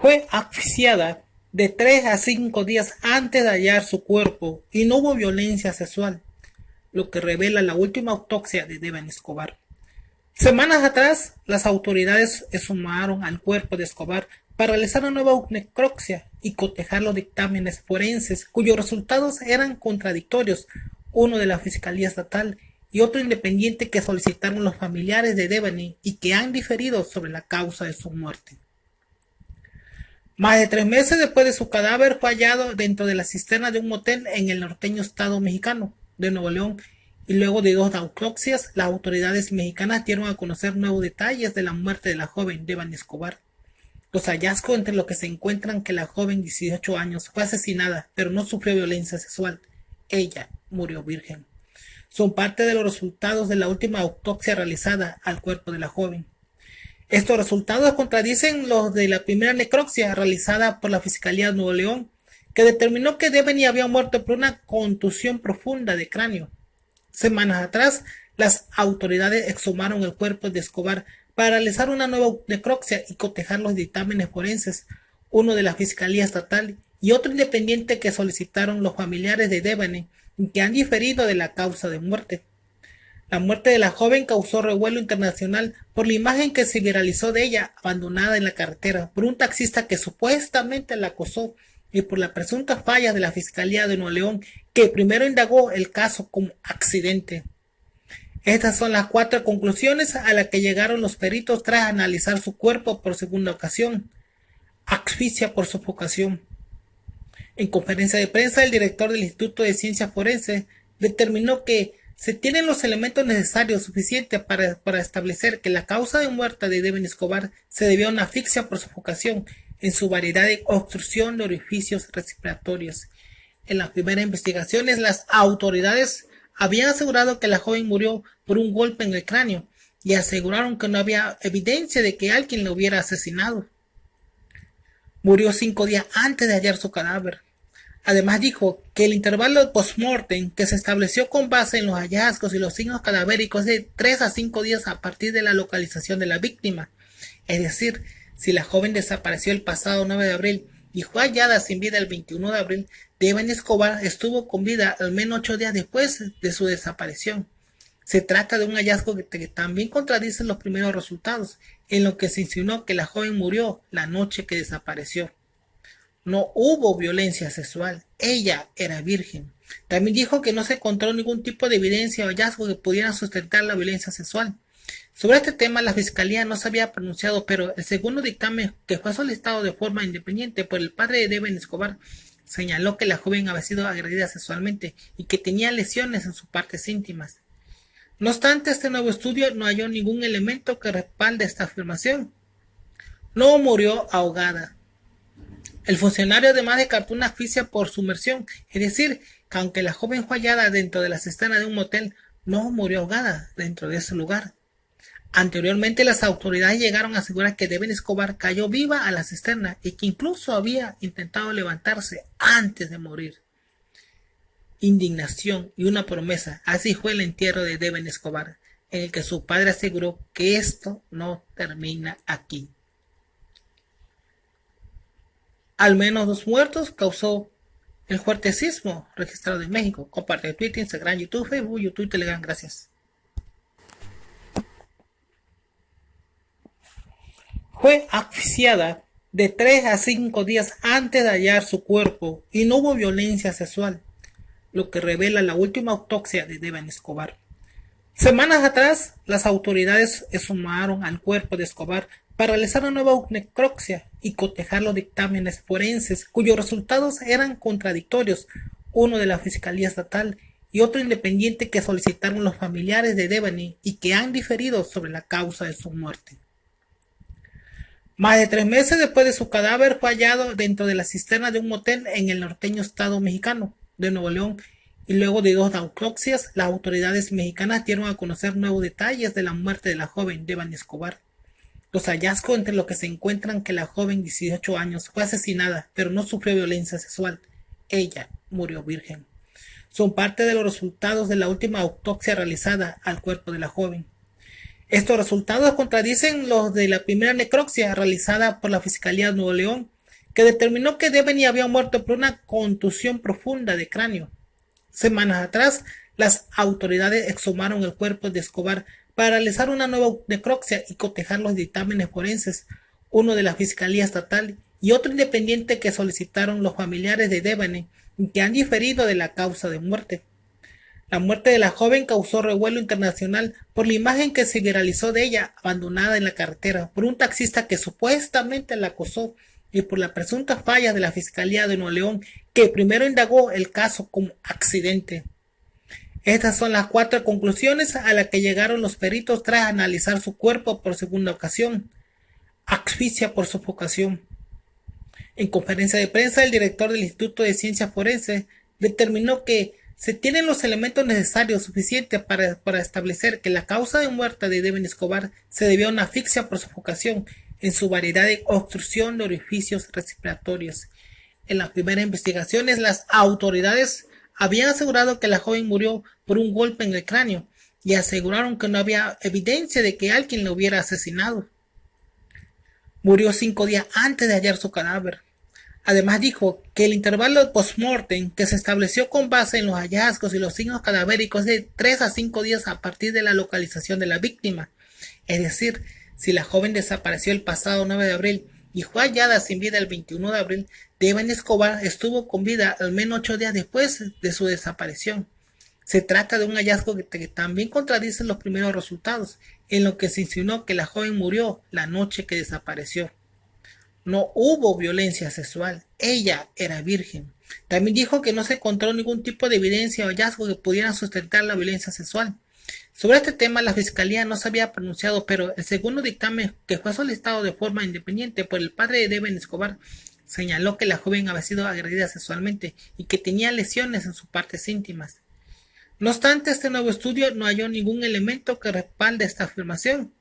Fue asfixiada de 3 a 5 días antes de hallar su cuerpo y no hubo violencia sexual, lo que revela la última autopsia de Devani Escobar. Semanas atrás, las autoridades exhumaron al cuerpo de Escobar para realizar una nueva necropsia y cotejar los dictámenes forenses cuyos resultados eran contradictorios, uno de la Fiscalía Estatal y otro independiente que solicitaron los familiares de Devani y que han diferido sobre la causa de su muerte. Más de 3 meses después de su cadáver fue hallado dentro de la cisterna de un motel en el norteño estado mexicano de Nuevo León, y luego de 2 autopsias, las autoridades mexicanas dieron a conocer nuevos detalles de la muerte de la joven Devani Escobar. Los hallazgos, entre los que se encuentran que la joven de 18 años fue asesinada, pero no sufrió violencia sexual. Ella murió virgen. Son parte de los resultados de la última autopsia realizada al cuerpo de la joven. Estos resultados contradicen los de la primera necropsia realizada por la Fiscalía de Nuevo León, que determinó que Devani había muerto por una contusión profunda de cráneo. Semanas atrás, las autoridades exhumaron el cuerpo de Escobar para realizar una nueva necropsia y cotejar los dictámenes forenses, uno de la Fiscalía Estatal y otro independiente que solicitaron los familiares de Devani y que han diferido de la causa de muerte. La muerte de la joven causó revuelo internacional por la imagen que se viralizó de ella abandonada en la carretera por un taxista que supuestamente la acosó y por las presuntas fallas de la Fiscalía de Nuevo León, que primero indagó el caso como accidente. Estas son las 4 conclusiones a las que llegaron los peritos tras analizar su cuerpo por segunda ocasión. Asfixia por sofocación. En conferencia de prensa, el director del Instituto de Ciencias Forenses determinó que se tienen los elementos necesarios suficientes para establecer que la causa de muerte de Devani Escobar se debió a una asfixia por sofocación en su variedad de obstrucción de orificios respiratorios. En las primeras investigaciones, las autoridades habían asegurado que la joven murió por un golpe en el cráneo y aseguraron que no había evidencia de que alguien la hubiera asesinado. Murió 5 días antes de hallar su cadáver. Además dijo que el intervalo de post-mortem que se estableció con base en los hallazgos y los signos cadavéricos es de 3 a 5 días a partir de la localización de la víctima. Es decir, si la joven desapareció el pasado 9 de abril y fue hallada sin vida el 21 de abril, Devani Escobar estuvo con vida al menos 8 días después de su desaparición. Se trata de un hallazgo que también contradice los primeros resultados, en lo que se insinuó que la joven murió la noche que desapareció. No hubo violencia sexual, ella era virgen. También dijo que no se encontró ningún tipo de evidencia o hallazgo que pudiera sustentar la violencia sexual. Sobre este tema, la Fiscalía no se había pronunciado, pero el segundo dictamen, que fue solicitado de forma independiente por el padre de Devani Escobar, señaló que la joven había sido agredida sexualmente y que tenía lesiones en sus partes íntimas. No obstante, este nuevo estudio no halló ningún elemento que respalde esta afirmación. No murió ahogada. El funcionario además descartó una asfixia por sumersión, es decir, que aunque la joven fue hallada dentro de la cisterna de un motel, no murió ahogada dentro de ese lugar. Anteriormente, las autoridades llegaron a asegurar que Devani Escobar cayó viva a la cisterna y que incluso había intentado levantarse antes de morir. Indignación y una promesa, así fue el entierro de Devani Escobar, en el que su padre aseguró que esto no termina aquí. Al menos 2 muertos causó el fuerte sismo registrado en México. Comparte Twitter, Instagram, YouTube, Facebook, YouTube, Telegram. Gracias. Fue asfixiada de 3 a 5 días antes de hallar su cuerpo y no hubo violencia sexual, lo que revela la última autopsia de Devani Escobar. Semanas atrás, las autoridades exhumaron al cuerpo de Escobar para realizar una nueva necropsia y cotejar los dictámenes forenses cuyos resultados eran contradictorios, uno de la Fiscalía Estatal y otro independiente que solicitaron los familiares de Devani y que han diferido sobre la causa de su muerte. Más de 3 meses después de su cadáver fue hallado dentro de la cisterna de un motel en el norteño estado mexicano de Nuevo León, y luego de 2 autopsias, las autoridades mexicanas dieron a conocer nuevos detalles de la muerte de la joven Devani Escobar. Los hallazgos, entre los que se encuentran que la joven de 18 años fue asesinada, pero no sufrió violencia sexual. Ella murió virgen. Son parte de los resultados de la última autopsia realizada al cuerpo de la joven. Estos resultados contradicen los de la primera necropsia realizada por la Fiscalía de Nuevo León, que determinó que Deveny había muerto por una contusión profunda de cráneo. Semanas atrás, las autoridades exhumaron el cuerpo de Escobar para realizar una nueva necropsia y cotejar los dictámenes forenses, uno de la Fiscalía Estatal y otro independiente que solicitaron los familiares de Deveny y que han diferido de la causa de muerte. La muerte de la joven causó revuelo internacional por la imagen que se viralizó de ella abandonada en la carretera por un taxista que supuestamente la acosó y por la presunta falla de la Fiscalía de Nuevo León, que primero indagó el caso como accidente. Estas son las 4 conclusiones a las que llegaron los peritos tras analizar su cuerpo por segunda ocasión. Asfixia por sofocación. En conferencia de prensa, el director del Instituto de Ciencias Forenses determinó que se tienen los elementos necesarios suficientes para establecer que la causa de muerte de Deveny Escobar se debió a una asfixia por sofocación en su variedad de obstrucción de orificios respiratorios. En las primeras investigaciones, las autoridades habían asegurado que la joven murió por un golpe en el cráneo y aseguraron que no había evidencia de que alguien la hubiera asesinado. Murió 5 días antes de hallar su cadáver. Además dijo que el intervalo post-mortem que se estableció con base en los hallazgos y los signos cadavéricos es de 3 a 5 días a partir de la localización de la víctima. Es decir, si la joven desapareció el pasado 9 de abril y fue hallada sin vida el 21 de abril, Deveny Escobar estuvo con vida al menos 8 días después de su desaparición. Se trata de un hallazgo que también contradice los primeros resultados, en lo que se insinuó que la joven murió la noche que desapareció. No hubo violencia sexual, ella era virgen. También dijo que no se encontró ningún tipo de evidencia o hallazgo que pudieran sustentar la violencia sexual. Sobre este tema la Fiscalía no se había pronunciado, pero el segundo dictamen, que fue solicitado de forma independiente por el padre de Deveny Escobar, señaló que la joven había sido agredida sexualmente y que tenía lesiones en sus partes íntimas. No obstante, este nuevo estudio no halló ningún elemento que respalde esta afirmación.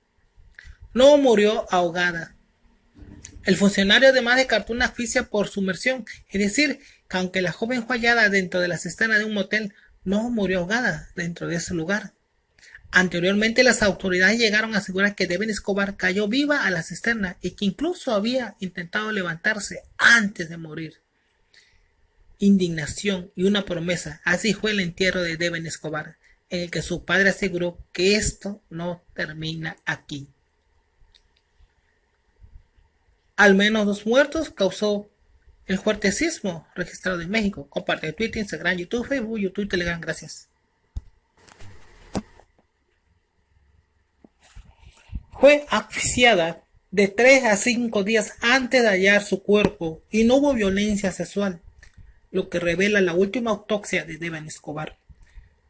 No murió ahogada. El funcionario además descartó una asfixia por sumersión, es decir, que aunque la joven fue hallada dentro de la cisterna de un motel, no murió ahogada dentro de ese lugar. Anteriormente, las autoridades llegaron a asegurar que Deveny Escobar cayó viva a la cisterna y que incluso había intentado levantarse antes de morir. Indignación y una promesa, así fue el entierro de Deveny Escobar, en el que su padre aseguró que esto no termina aquí. Al menos 2 muertos causó el fuerte sismo registrado en México. Comparte Twitter, Instagram, YouTube, Facebook, YouTube, Telegram. Gracias. Fue asfixiada de 3 a 5 días antes de hallar su cuerpo y no hubo violencia sexual, lo que revela la última autopsia de Deveny Escobar.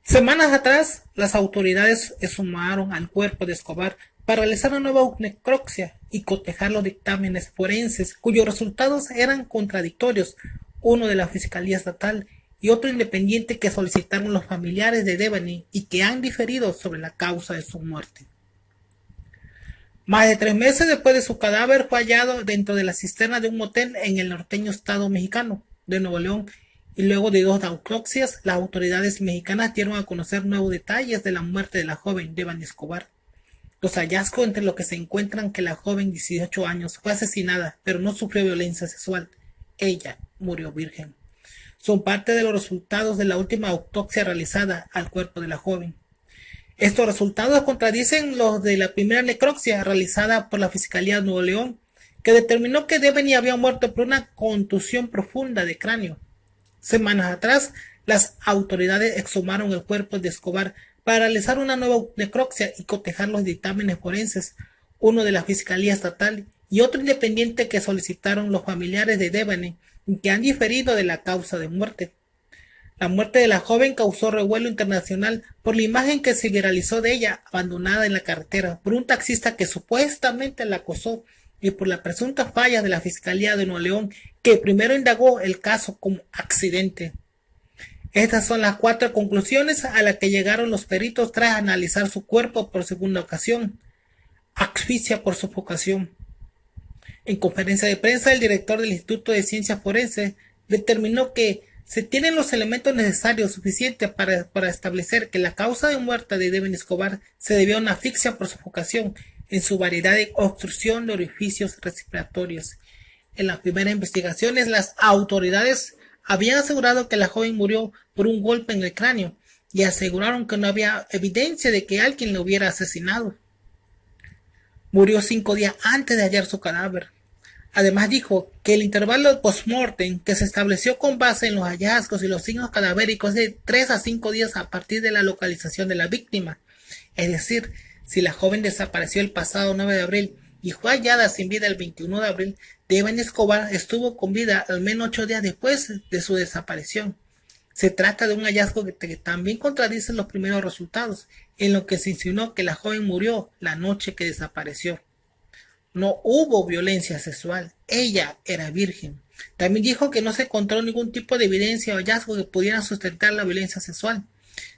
Semanas atrás, las autoridades exhumaron al cuerpo de Escobar para realizar una nueva necropsia y cotejar los dictámenes forenses cuyos resultados eran contradictorios, uno de la Fiscalía Estatal y otro independiente que solicitaron los familiares de Deveny y que han diferido sobre la causa de su muerte. Más de 3 meses después de su cadáver fue hallado dentro de la cisterna de un motel en el norteño estado mexicano de Nuevo León, y luego de 2 autopsias, las autoridades mexicanas dieron a conocer nuevos detalles de la muerte de la joven Deveny Escobar. Los hallazgos, entre los que se encuentran que la joven de 18 años fue asesinada, pero no sufrió violencia sexual. Ella murió virgen. Son parte de los resultados de la última autopsia realizada al cuerpo de la joven. Estos resultados contradicen los de la primera necropsia realizada por la Fiscalía de Nuevo León, que determinó que Deveny había muerto por una contusión profunda de cráneo. Semanas atrás, las autoridades exhumaron el cuerpo de Escobar para realizar una nueva necropsia y cotejar los dictámenes forenses, uno de la Fiscalía Estatal y otro independiente que solicitaron los familiares de Deveny y que han diferido de la causa de muerte. La muerte de la joven causó revuelo internacional por la imagen que se viralizó de ella abandonada en la carretera por un taxista que supuestamente la acosó y por la presunta falla de la Fiscalía de Nuevo León, que primero indagó el caso como accidente. Estas son las 4 conclusiones a las que llegaron los peritos tras analizar su cuerpo por segunda ocasión. Asfixia por sofocación. En conferencia de prensa, el director del Instituto de Ciencias Forenses determinó que se tienen los elementos necesarios suficientes para establecer que la causa de muerte de Deveny Escobar se debió a una asfixia por sofocación en su variedad de obstrucción de orificios respiratorios. En las primeras investigaciones, las autoridades habían asegurado que la joven murió por un golpe en el cráneo y aseguraron que no había evidencia de que alguien la hubiera asesinado. Murió 5 días antes de hallar su cadáver. Además dijo que el intervalo post-mortem que se estableció con base en los hallazgos y los signos cadavéricos es de 3 a 5 días a partir de la localización de la víctima. Es decir, si la joven desapareció el pasado 9 de abril y fue hallada sin vida el 21 de abril, Devani Escobar estuvo con vida al menos 8 días después de su desaparición. Se trata de un hallazgo que también contradice los primeros resultados, en lo que se insinuó que la joven murió la noche que desapareció. No hubo violencia sexual, ella era virgen. También dijo que no se encontró ningún tipo de evidencia o hallazgo que pudieran sustentar la violencia sexual.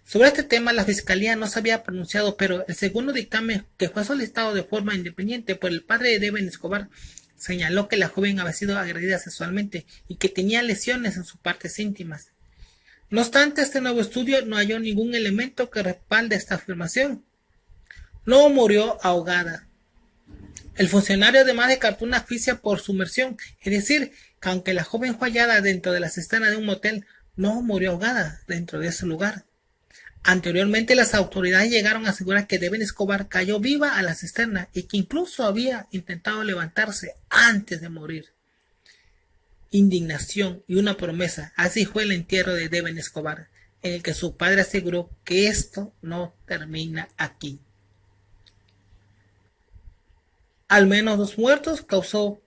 Sobre este tema la Fiscalía no se había pronunciado, pero el segundo dictamen, que fue solicitado de forma independiente por el padre de Devani Escobar, señaló que la joven había sido agredida sexualmente y que tenía lesiones en sus partes íntimas. No obstante, este nuevo estudio no halló ningún elemento que respalde esta afirmación. No murió ahogada. El funcionario además descartó una asfixia por sumersión, es decir, que aunque la joven fue hallada dentro de la cisterna de un motel, no murió ahogada dentro de ese lugar. Anteriormente, las autoridades llegaron a asegurar que Devani Escobar cayó viva a la cisterna y que incluso había intentado levantarse antes de morir. Indignación y una promesa, así fue el entierro de Devani Escobar, en el que su padre aseguró que esto no termina aquí. Al menos 2 muertos causó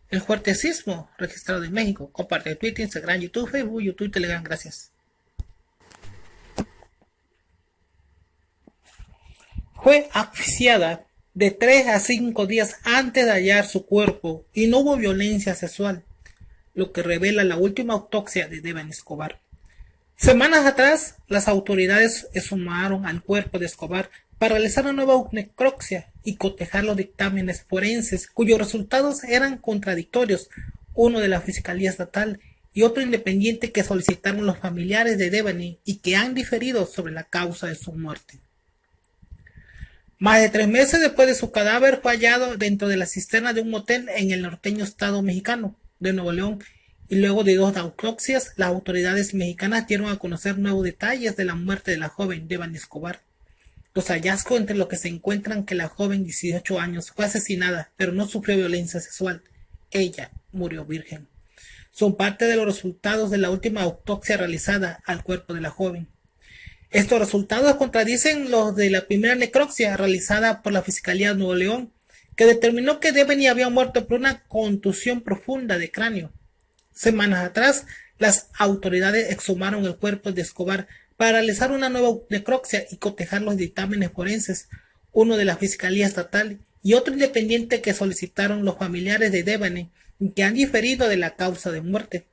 el fuerte sismo registrado en México. Comparte Twitter, Instagram, YouTube, Facebook, YouTube, Telegram. Gracias. Fue asfixiada de 3 a 5 días antes de hallar su cuerpo y no hubo violencia sexual, lo que revela la última autopsia de Devani Escobar. Semanas atrás, las autoridades exhumaron al cuerpo de Escobar para realizar una nueva necropsia y cotejar los dictámenes forenses cuyos resultados eran contradictorios, uno de la Fiscalía Estatal y otro independiente que solicitaron los familiares de Devani y que han diferido sobre la causa de su muerte. Más de 3 meses después de su cadáver fue hallado dentro de la cisterna de un motel en el norteño estado mexicano de Nuevo León, y luego de 2 autopsias, las autoridades mexicanas dieron a conocer nuevos detalles de la muerte de la joven Devani Escobar. Los hallazgos, entre los que se encuentran que la joven de 18 años fue asesinada, pero no sufrió violencia sexual. Ella murió virgen. Son parte de los resultados de la última autopsia realizada al cuerpo de la joven. Estos resultados contradicen los de la primera necropsia realizada por la Fiscalía de Nuevo León, que determinó que Devani había muerto por una contusión profunda de cráneo. Semanas atrás, las autoridades exhumaron el cuerpo de Escobar para realizar una nueva necropsia y cotejar los dictámenes forenses, uno de la Fiscalía Estatal y otro independiente que solicitaron los familiares de Devani y que han diferido de la causa de muerte.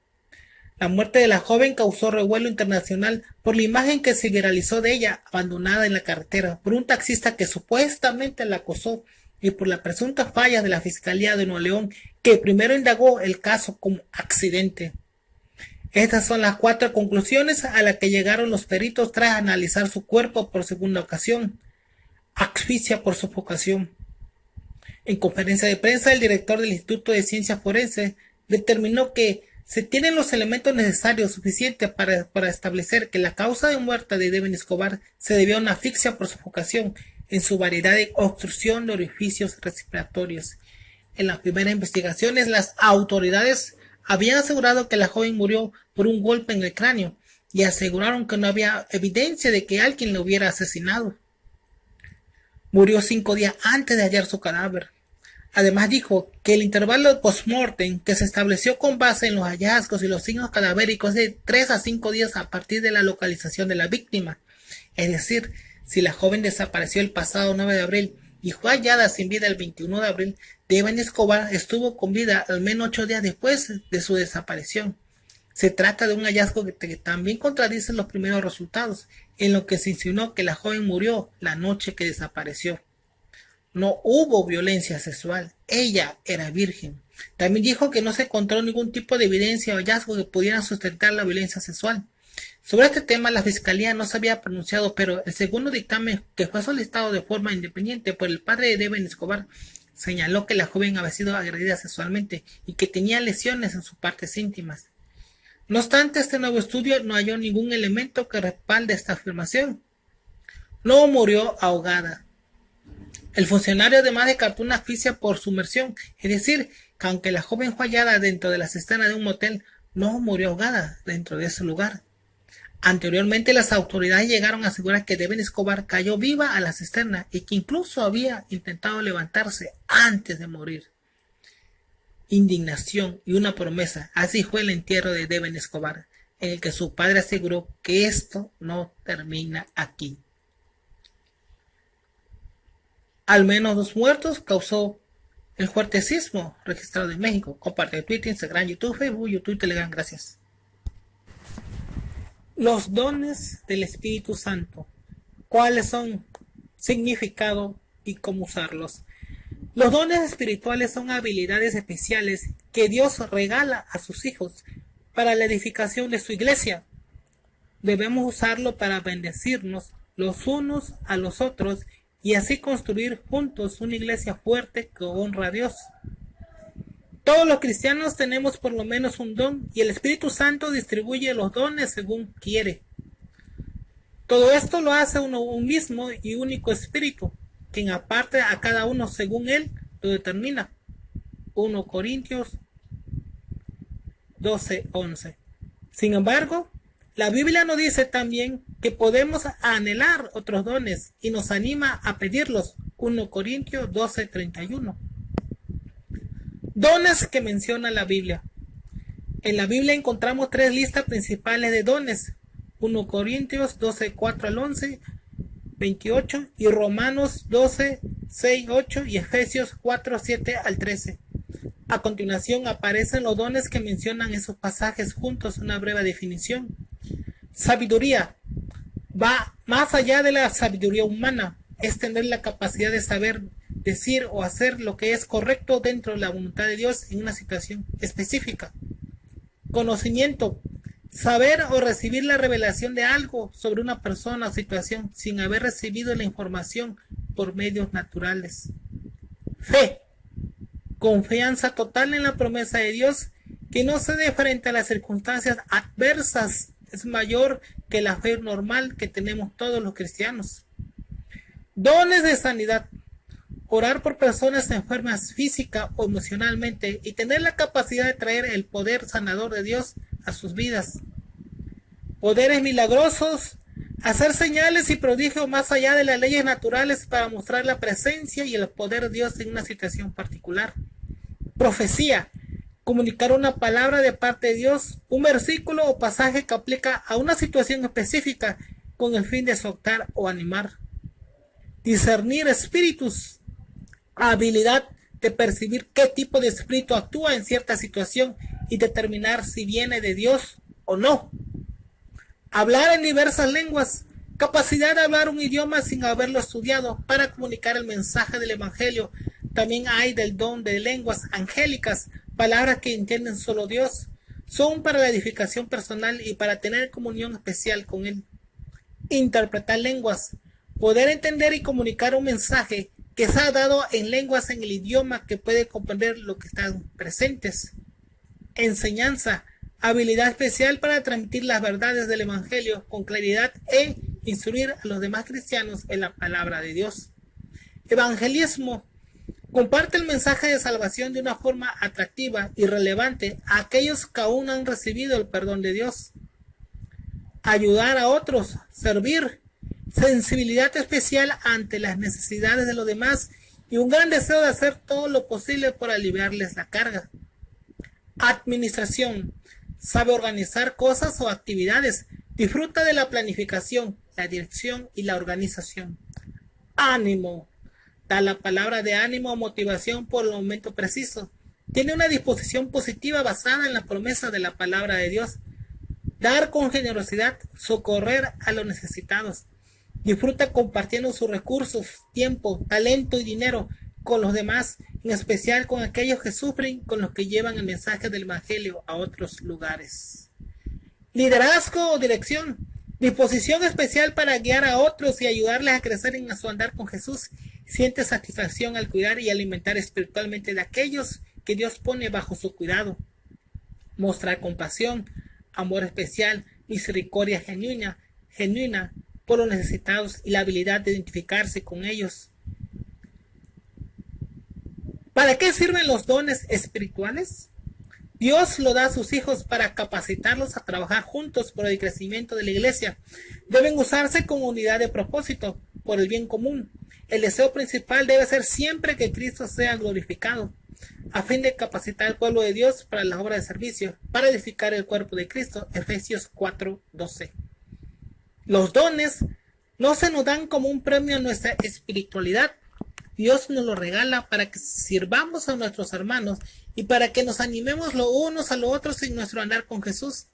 La muerte de la joven causó revuelo internacional por la imagen que se viralizó de ella abandonada en la carretera por un taxista que supuestamente la acosó y por la presunta falla de la Fiscalía de Nuevo León, que primero indagó el caso como accidente. Estas son las 4 conclusiones a las que llegaron los peritos tras analizar su cuerpo por segunda ocasión. Asfixia por sofocación. En conferencia de prensa, el director del Instituto de Ciencias Forenses determinó que se tienen los elementos necesarios suficientes para establecer que la causa de muerte de Devani Escobar se debió a una asfixia por sofocación en su variedad de obstrucción de orificios respiratorios. En las primeras investigaciones, las autoridades habían asegurado que la joven murió por un golpe en el cráneo y aseguraron que no había evidencia de que alguien la hubiera asesinado. Murió 5 días antes de hallar su cadáver. Además dijo que el intervalo post-mortem que se estableció con base en los hallazgos y los signos cadavéricos es de 3 a 5 días a partir de la localización de la víctima. Es decir, si la joven desapareció el pasado 9 de abril y fue hallada sin vida el 21 de abril, Devani Escobar estuvo con vida al menos 8 días después de su desaparición. Se trata de un hallazgo que también contradice los primeros resultados, en lo que se insinuó que la joven murió la noche que desapareció. No hubo violencia sexual, ella era virgen. También dijo que no se encontró ningún tipo de evidencia o hallazgo que pudieran sustentar la violencia sexual. Sobre este tema la Fiscalía no se había pronunciado, pero el segundo dictamen, que fue solicitado de forma independiente por el padre de Devani Escobar, Señaló que la joven había sido agredida sexualmente y que tenía lesiones en sus partes íntimas. No obstante, este nuevo estudio no halló ningún elemento que respalde esta afirmación. No murió ahogada. El funcionario además descartó una asfixia por sumersión, es decir, que aunque la joven fue hallada dentro de la cisterna de un motel, no murió ahogada dentro de ese lugar. Anteriormente, las autoridades llegaron a asegurar que Devin Escobar cayó viva a la cisterna y que incluso había intentado levantarse antes de morir. Indignación y una promesa, así fue el entierro de Devin Escobar, en el que su padre aseguró que esto no termina aquí. Al menos 2 muertos causó el fuerte sismo registrado en México. Comparte Twitter, Instagram, YouTube, Facebook, YouTube, Telegram. Gracias. Los dones del Espíritu Santo. ¿Cuáles son? Significado y cómo usarlos. Los dones espirituales son habilidades especiales que Dios regala a sus hijos para la edificación de su iglesia. Debemos usarlo para bendecirnos los unos a los otros y así construir juntos una iglesia fuerte que honra a Dios. Todos los cristianos tenemos por lo menos un don y el Espíritu Santo distribuye los dones según quiere. Todo esto lo hace un mismo y único Espíritu, quien aparte a cada uno según Él lo determina. 1 Corintios 12:11. Sin embargo, la Biblia nos dice también que podemos anhelar otros dones y nos anima a pedirlos. 1 Corintios 12:31. Dones que menciona la Biblia. En la Biblia encontramos 3 listas principales de dones. 1 Corintios 12:4 al 11, 28 y Romanos 12:6, 8 y Efesios 4:7 al 13. A continuación aparecen los dones que mencionan esos pasajes juntos, una breve definición. Sabiduría. Va más allá de la sabiduría humana. Es tener la capacidad de saber decir o hacer lo que es correcto dentro de la voluntad de Dios en una situación específica. Conocimiento. Saber o recibir la revelación de algo sobre una persona o situación sin haber recibido la información por medios naturales. Fe. Confianza total en la promesa de Dios que no cede frente a las circunstancias adversas. Es mayor que la fe normal que tenemos todos los cristianos. Dones de sanidad. Orar por personas enfermas física o emocionalmente y tener la capacidad de traer el poder sanador de Dios a sus vidas. Poderes milagrosos. Hacer señales y prodigios más allá de las leyes naturales para mostrar la presencia y el poder de Dios en una situación particular. Profecía. Comunicar una palabra de parte de Dios, un versículo o pasaje que aplica a una situación específica con el fin de exhortar o animar. Discernir espíritus. Habilidad de percibir qué tipo de espíritu actúa en cierta situación y determinar si viene de Dios o no. Hablar en diversas lenguas. Capacidad de hablar un idioma sin haberlo estudiado para comunicar el mensaje del Evangelio. También hay del don de lenguas angélicas, palabras que entienden solo Dios. Son para la edificación personal y para tener comunión especial con Él. Interpretar lenguas. Poder entender y comunicar un mensaje que se ha dado en lenguas en el idioma que puede comprender lo que están presentes. Enseñanza. Habilidad especial para transmitir las verdades del Evangelio con claridad e instruir a los demás cristianos en la palabra de Dios. Evangelismo. Comparte el mensaje de salvación de una forma atractiva y relevante a aquellos que aún no han recibido el perdón de Dios. Ayudar a otros. Servir. Sensibilidad especial ante las necesidades de los demás y un gran deseo de hacer todo lo posible por aliviarles la carga. Administración. Sabe organizar cosas o actividades. Disfruta de la planificación, la dirección y la organización. Ánimo. Da la palabra de ánimo o motivación por el momento preciso. Tiene una disposición positiva basada en la promesa de la palabra de Dios. Dar con generosidad, socorrer a los necesitados. Disfruta compartiendo sus recursos, tiempo, talento y dinero con los demás, en especial con aquellos que sufren, con los que llevan el mensaje del Evangelio a otros lugares. Liderazgo o dirección. Disposición especial para guiar a otros y ayudarles a crecer en su andar con Jesús Siente satisfacción al cuidar y alimentar espiritualmente de aquellos que Dios pone bajo su cuidado. Mostrar compasión, amor especial, misericordia genuina por los necesitados y la habilidad de identificarse con ellos. ¿Para qué sirven los dones espirituales? Dios lo da a sus hijos para capacitarlos a trabajar juntos por el crecimiento de la iglesia. Deben usarse con unidad de propósito, por el bien común. El deseo principal debe ser siempre que Cristo sea glorificado, a fin de capacitar al pueblo de Dios para la obra de servicio, para edificar el cuerpo de Cristo. Efesios 4:12. Los dones no se nos dan como un premio a nuestra espiritualidad. Dios nos lo regala para que sirvamos a nuestros hermanos y para que nos animemos los unos a los otros en nuestro andar con Jesús.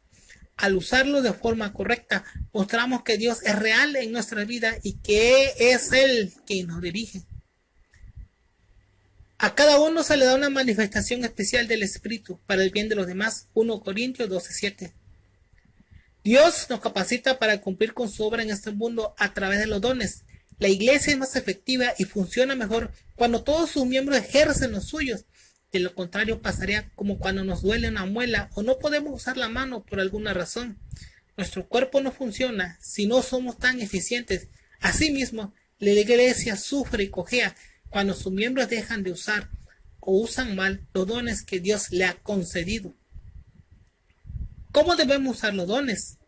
Al usarlo de forma correcta, mostramos que Dios es real en nuestra vida y que es Él quien nos dirige. A cada uno se le da una manifestación especial del Espíritu para el bien de los demás. 1 Corintios 12:7. Dios nos capacita para cumplir con su obra en este mundo a través de los dones. La iglesia es más efectiva y funciona mejor cuando todos sus miembros ejercen los suyos. De lo contrario, pasaría como cuando nos duele una muela o no podemos usar la mano por alguna razón. Nuestro cuerpo no funciona si no somos tan eficientes. Asimismo, la iglesia sufre y cojea cuando sus miembros dejan de usar o usan mal los dones que Dios le ha concedido. ¿Cómo debemos usar los dones?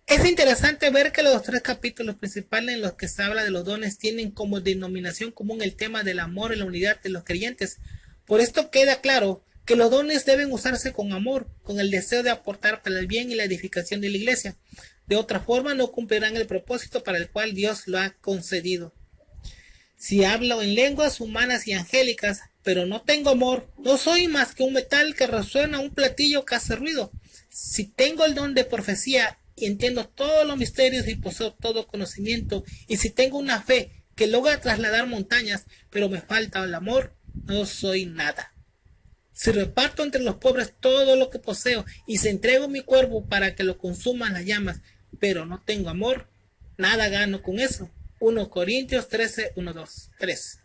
Es interesante ver que los 3 capítulos principales en los que se habla de los dones tienen como denominación común el tema del amor y la unidad de los creyentes. Por esto queda claro que los dones deben usarse con amor, con el deseo de aportar para el bien y la edificación de la iglesia. De otra forma no cumplirán el propósito para el cual Dios lo ha concedido. Si hablo en lenguas humanas y angélicas, pero no tengo amor, no soy más que un metal que resuena, un platillo que hace ruido. Si tengo el don de profecía y entiendo todos los misterios y poseo todo conocimiento, y si tengo una fe que logra trasladar montañas, pero me falta el amor, no soy nada. Si reparto entre los pobres todo lo que poseo y si entrego mi cuerpo para que lo consuman las llamas, pero no tengo amor, nada gano con eso. 1 Corintios 13, 1, 2, 3.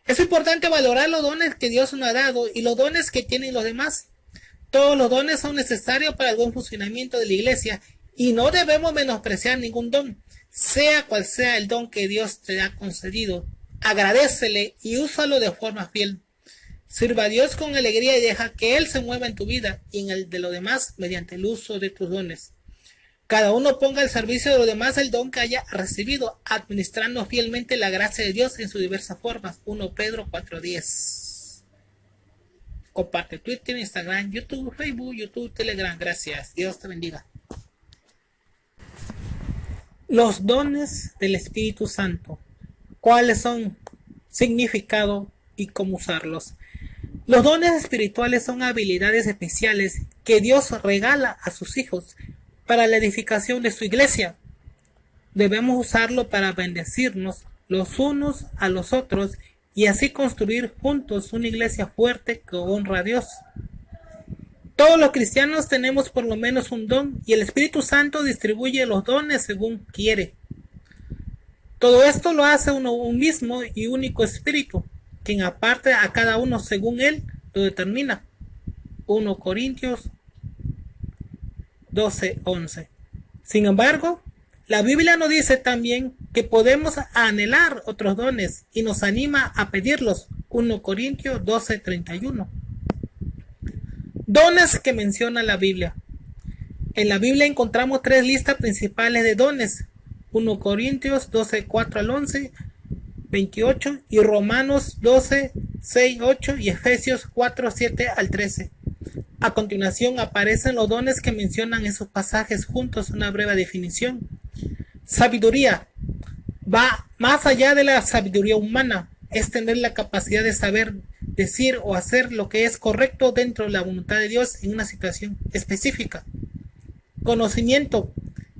Es importante valorar los dones que Dios nos ha dado y los dones que tienen los demás. Todos los dones son necesarios para el buen funcionamiento de la iglesia y no debemos menospreciar ningún don, sea cual sea el don que Dios te ha concedido. Agradécele y úsalo de forma fiel. Sirva a Dios con alegría y deja que Él se mueva en tu vida y en el de los demás mediante el uso de tus dones. Cada uno ponga al servicio de los demás el don que haya recibido, administrando fielmente la gracia de Dios en sus diversas formas. 1 Pedro 4:10. Comparte Twitter, Instagram, YouTube, Facebook, YouTube, Telegram. Gracias. Dios te bendiga. Los dones del Espíritu Santo. ¿Cuáles son? Significado y cómo usarlos. Los dones espirituales son habilidades especiales que Dios regala a sus hijos para la edificación de su iglesia. Debemos usarlo para bendecirnos los unos a los otros y así construir juntos una iglesia fuerte que honra a Dios. Todos los cristianos tenemos por lo menos un don y el Espíritu Santo distribuye los dones según quiere. Todo esto lo hace un mismo y único Espíritu, quien aparta a cada uno según Él lo determina. 1 Corintios 12:11. Sin embargo, la Biblia nos dice también que podemos anhelar otros dones y nos anima a pedirlos. 1 Corintios 12:31. Dones que menciona la Biblia. En la Biblia encontramos 3 listas principales de dones. 1 Corintios 12:4 al 11, 28 y Romanos 12:6, 8 y Efesios 4:7 al 13. A continuación aparecen los dones que mencionan esos pasajes juntos, una breve definición. Sabiduría. Va más allá de la sabiduría humana. Es tener la capacidad de saber decir o hacer lo que es correcto dentro de la voluntad de Dios en una situación específica. Conocimiento.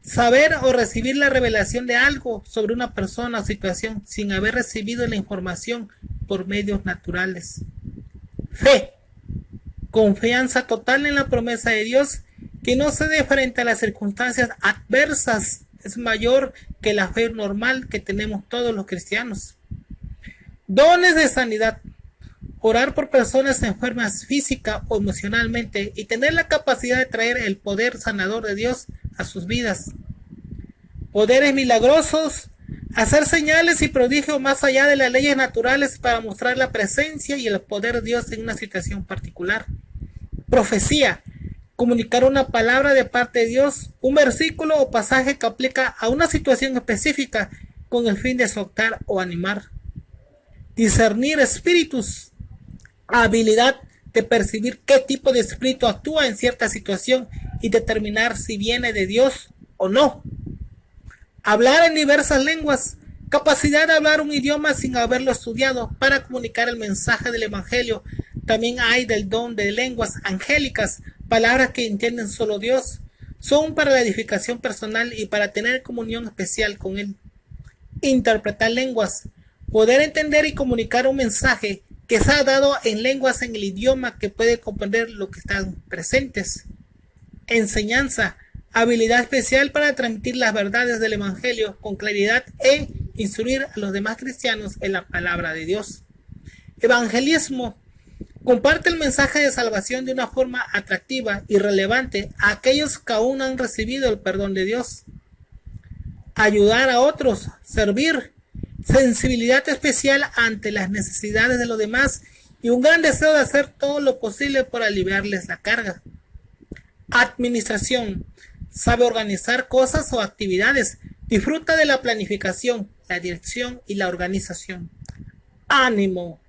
Saber o recibir la revelación de algo sobre una persona o situación sin haber recibido la información por medios naturales. Fe. Confianza total en la promesa de Dios que no cede frente a las circunstancias adversas. Es mayor que la fe normal que tenemos todos los cristianos. Dones de sanidad. Orar por personas enfermas física o emocionalmente y tener la capacidad de traer el poder sanador de Dios a sus vidas. Poderes milagrosos. Hacer señales y prodigios más allá de las leyes naturales para mostrar la presencia y el poder de Dios en una situación particular. Profecía. Comunicar una palabra de parte de Dios, un versículo o pasaje que aplica a una situación específica con el fin de exhortar o animar. Discernir espíritus. Habilidad de percibir qué tipo de espíritu actúa en cierta situación y determinar si viene de Dios o no. Hablar en diversas lenguas. Capacidad de hablar un idioma sin haberlo estudiado para comunicar el mensaje del Evangelio. También hay del don de lenguas angélicas, palabras que entienden solo Dios. Son para la edificación personal y para tener comunión especial con Él. Interpretar lenguas. Poder entender y comunicar un mensaje que se ha dado en lenguas en el idioma que puede comprender lo que están presentes. Enseñanza. Habilidad especial para transmitir las verdades del Evangelio con claridad e instruir a los demás cristianos en la palabra de Dios. Evangelismo. Comparte el mensaje de salvación de una forma atractiva y relevante a aquellos que aún no han recibido el perdón de Dios. Ayudar a otros. Servir. Sensibilidad especial ante las necesidades de los demás y un gran deseo de hacer todo lo posible por aliviarles la carga. Administración. Sabe organizar cosas o actividades. Disfruta de la planificación, la dirección y la organización. Ánimo.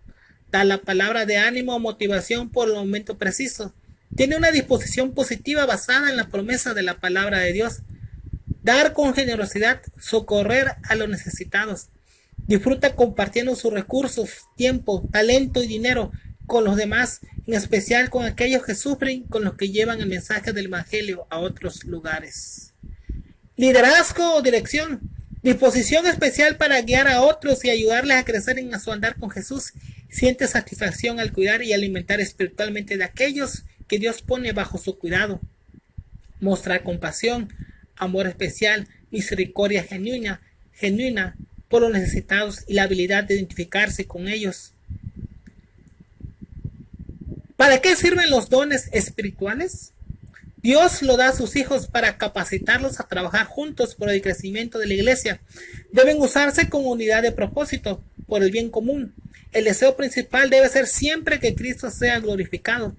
Da la palabra de ánimo o motivación por el momento preciso. Tiene una disposición positiva basada en la promesa de la palabra de Dios. Dar con generosidad, socorrer a los necesitados. Disfruta compartiendo sus recursos, tiempo, talento y dinero con los demás, en especial con aquellos que sufren, con los que llevan el mensaje del Evangelio a otros lugares. Liderazgo o dirección. Disposición especial para guiar a otros y ayudarles a crecer en su andar con Jesús. Siente satisfacción al cuidar y alimentar espiritualmente de aquellos que Dios pone bajo su cuidado. Mostrar compasión, amor especial, misericordia genuina por los necesitados y la habilidad de identificarse con ellos. ¿Para qué sirven los dones espirituales? Dios lo da a sus hijos para capacitarlos a trabajar juntos por el crecimiento de la iglesia. Deben usarse con unidad de propósito, por el bien común. El deseo principal debe ser siempre que Cristo sea glorificado,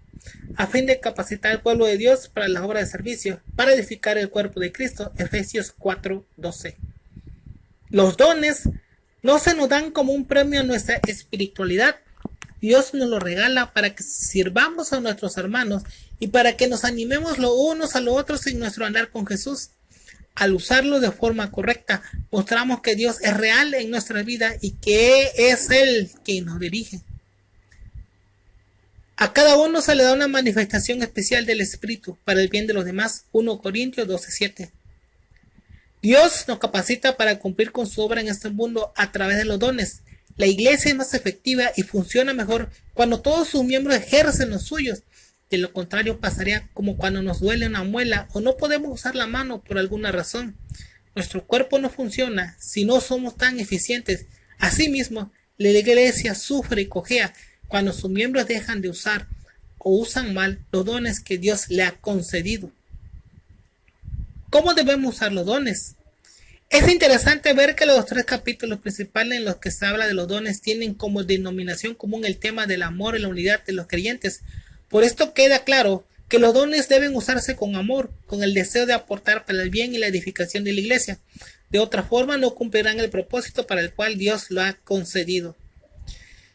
a fin de capacitar al pueblo de Dios para la obra de servicio, para edificar el cuerpo de Cristo. Efesios 4:12. Los dones no se nos dan como un premio a nuestra espiritualidad. Dios nos lo regala para que sirvamos a nuestros hermanos y para que nos animemos los unos a los otros en nuestro andar con Jesús. Al usarlo de forma correcta, mostramos que Dios es real en nuestra vida y que es Él quien nos dirige. A cada uno se le da una manifestación especial del Espíritu para el bien de los demás. 1 Corintios 12:7. Dios nos capacita para cumplir con su obra en este mundo a través de los dones. La iglesia es más efectiva y funciona mejor cuando todos sus miembros ejercen los suyos. De lo contrario, pasaría como cuando nos duele una muela o no podemos usar la mano por alguna razón. Nuestro cuerpo no funciona si no somos tan eficientes. Asimismo, la iglesia sufre y cojea cuando sus miembros dejan de usar o usan mal los dones que Dios le ha concedido. ¿Cómo debemos usar los dones? Es interesante ver que los 3 capítulos principales en los que se habla de los dones tienen como denominación común el tema del amor y la unidad de los creyentes. Por esto queda claro que los dones deben usarse con amor, con el deseo de aportar para el bien y la edificación de la iglesia. De otra forma no cumplirán el propósito para el cual Dios lo ha concedido.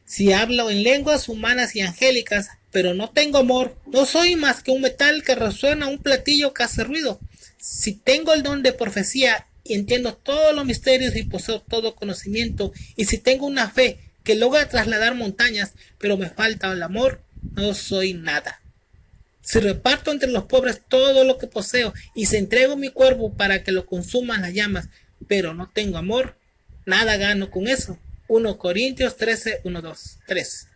Si hablo en lenguas humanas y angélicas, pero no tengo amor, no soy más que un metal que resuena, un platillo que hace ruido. Si tengo el don de profecía y entiendo todos los misterios y poseo todo conocimiento, y si tengo una fe que logra trasladar montañas, pero me falta el amor, no soy nada. Si reparto entre los pobres todo lo que poseo y si entrego mi cuerpo para que lo consuman las llamas, pero no tengo amor, nada gano con eso. 1 Corintios 13, 1, 2, 3.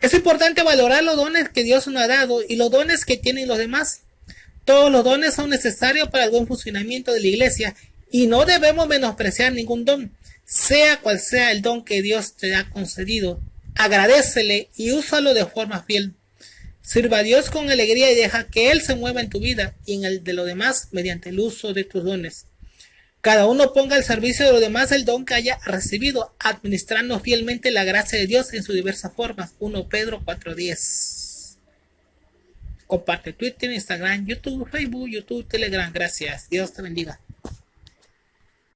Es importante valorar los dones que Dios nos ha dado y los dones que tienen los demás. Todos los dones son necesarios para el buen funcionamiento de la iglesia y no debemos menospreciar ningún don. Sea cual sea el don que Dios te ha concedido, agradécele y úsalo de forma fiel. Sirva a Dios con alegría y deja que Él se mueva en tu vida y en el de los demás mediante el uso de tus dones. Cada uno ponga al servicio de los demás el don que haya recibido, administrando fielmente la gracia de Dios en sus diversas formas. 1 Pedro 4:10. Comparte Twitter, Instagram, YouTube, Facebook, YouTube, Telegram. Gracias. Dios te bendiga.